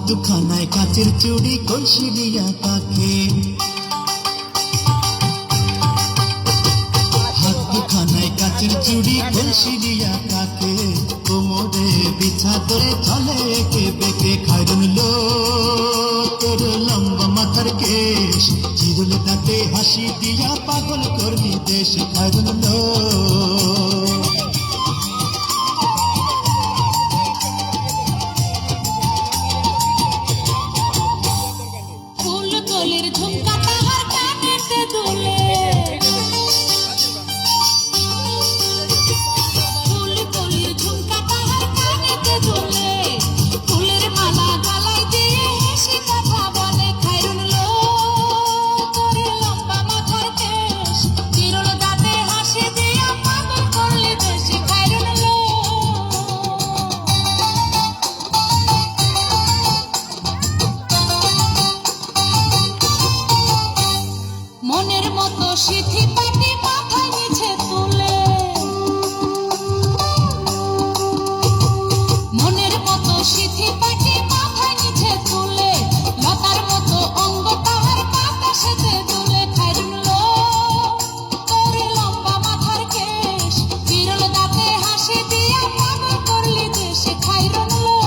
দুখানায় কাচের চুড়ি কলসি দিয়া তাকে, হাত দুখানায় কাচের চুড়ি কলসি দিয়া তাকে, কোমরে বিছা ধরে চলে একে বেঁকে। খায়রুন লো তোর লম্বা মাথার কেশ, চিরুল দাঁতে হাসি দিয়া পাগল করবি দেশ। খায়রুন লো ঝুমকা তাহার কানেতে দুলে, ফুল কলির ঝুমকা তাহার কানেতে দুলে, ফুলের মালা গলায় দিয়ে হেসে কথা বলে। খায়রুন লো তোর লম্বা মাথার কেশ, চিরুল দাঁতে হাসি দিয়া পাগল করলি দেশ। খায়রুন লো মনের মতো সিথি পাটি মাথায় নিচে তুলে, মনের মতো সিথি পাটি মাথায় নিচে তুলে, লতার মতো অঙ্গ তাহার বাতাসেতে দুলে। খায়রুন লো তোর লম্বা মাথার কেশ, চিরুল দাঁতে হাসি দিয়া পাগল করলি দেশ। খায়রুন লো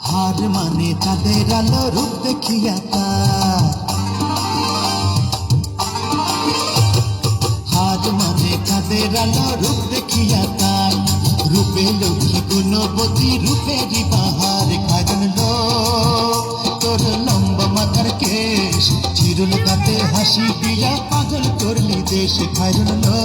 হার মানে চাঁদের আলো রূপ দেখিয়া তার, হার মানে চাঁদের আলো রূপ দেখিয়া তার, রূপে লক্ষ্মী গুণবতী রূপেরই বাহার। খায়রুন লো তোর লম্বা মাথার কেশ, চিরুল দাঁতে হাসি দিয়া পাগল করলি দেশ। খায়রুন লো